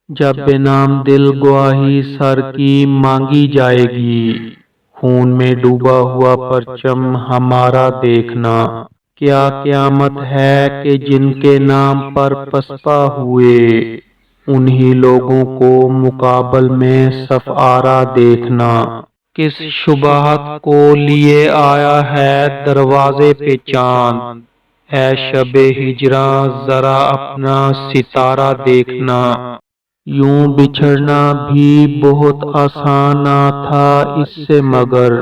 جب بے نام دل گواہی سر کی مانگی جائے گی، خون میں ڈوبا ہوا پرچم ہمارا دیکھنا۔ کیا قیامت ہے کہ جن کے نام پر پسپا ہوئے، انہی لوگوں کو مقابل میں صف آرا دیکھنا۔ کس شبہت کو لیے آیا ہے دروازے پہ چاند، اے شب ہجراں ذرا اپنا ستارہ دیکھنا۔ یوں بچھڑنا بھی بہت آسان نہ تھا اس سے، مگر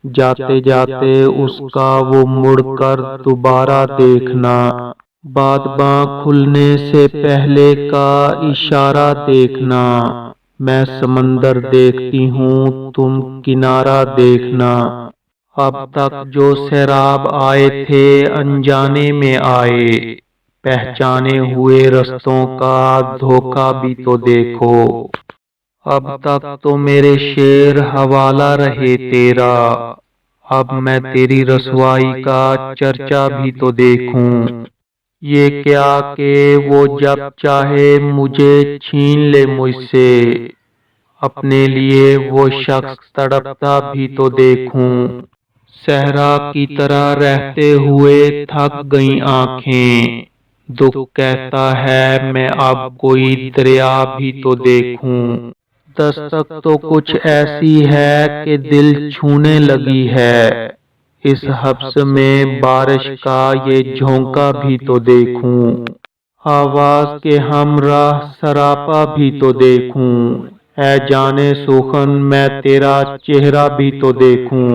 جاتے جاتے اس کا وہ مڑ کر دوبارہ دیکھنا۔ بادباں کھلنے سے پہلے کا اشارہ دیکھنا۔ میں سمندر دیکھتی ہوں تم کنارہ دیکھنا۔ اب تک جو سیراب آئے تھے انجانے میں آئے، پہچانے ہوئے رستوں کا دھوکہ بھی تو دیکھو۔ اب تک تو میرے شعر حوالہ رہے تیرا، اب میں تیری رسوائی کا چرچا بھی تو دیکھوں۔ یہ کیا کہ وہ جب چاہے مجھے چھین لے مجھ سے، اپنے لیے وہ شخص تڑپتا بھی تو دیکھوں۔ صحرا کی طرح رہتے ہوئے تھک گئیں آنکھیں، دکھ کہتا ہے میں اب کوئی دریا بھی تو دیکھوں۔ دستک تو کچھ ایسی ہے کہ دل چھونے لگی ہے، اس حبس میں بارش کا یہ جھونکا بھی تو دیکھوں۔ آواز کے ہمراہ سراپا بھی تو دیکھوں، اے جانے سخن میں تیرا چہرہ بھی تو دیکھوں۔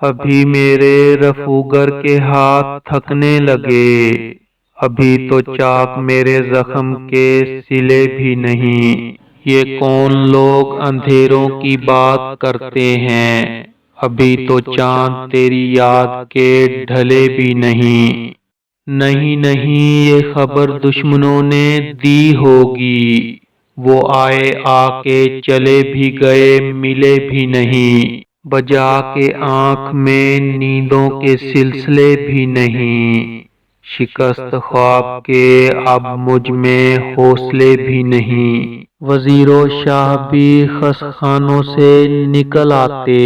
ابھی میرے رفوگر کے ہاتھ تھکنے لگے، ابھی تو چاک میرے زخم کے سلے بھی نہیں۔ یہ کون لوگ اندھیروں کی بات کرتے ہیں، ابھی تو چاند تیری یاد کے ڈھلے بھی نہیں۔ نہیں نہیں یہ خبر دشمنوں نے دی ہوگی، وہ آئے آ کے چلے بھی گئے ملے بھی نہیں۔ بجا کے آنکھ میں نیندوں کے سلسلے بھی نہیں، شکست خواب کے اب مجھ میں حوصلے بھی نہیں۔ وزیر و شاہ بھی خس خانوں سے نکل آتے،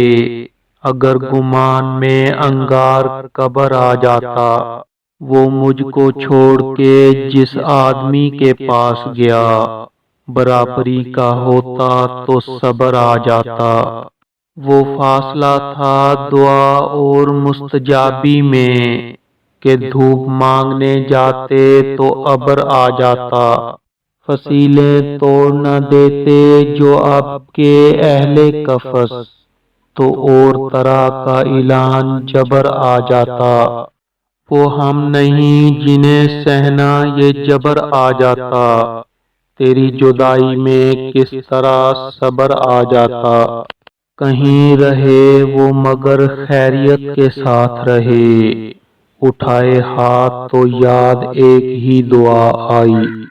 اگر گمان میں انگار قبر آ جاتا۔ وہ مجھ کو چھوڑ کے جس آدمی کے پاس گیا، برابری کا ہوتا تو صبر آ جاتا۔ وہ فاصلہ تھا دعا اور مستجابی میں، کہ دھوپ مانگنے جاتے تو ابر آ جاتا۔ فصیلیں توڑ نہ دیتے جو اب کے اہل قفس، تو اور طرح کا اعلان جبر آ جاتا۔ وہ ہم نہیں جنہیں سہنا یہ جبر آ جاتا، تیری جدائی میں کس طرح صبر آ جاتا۔ کہیں رہے وہ مگر خیریت کے ساتھ رہے، اٹھائے ہاتھ تو یاد ایک ہی دعا آئی۔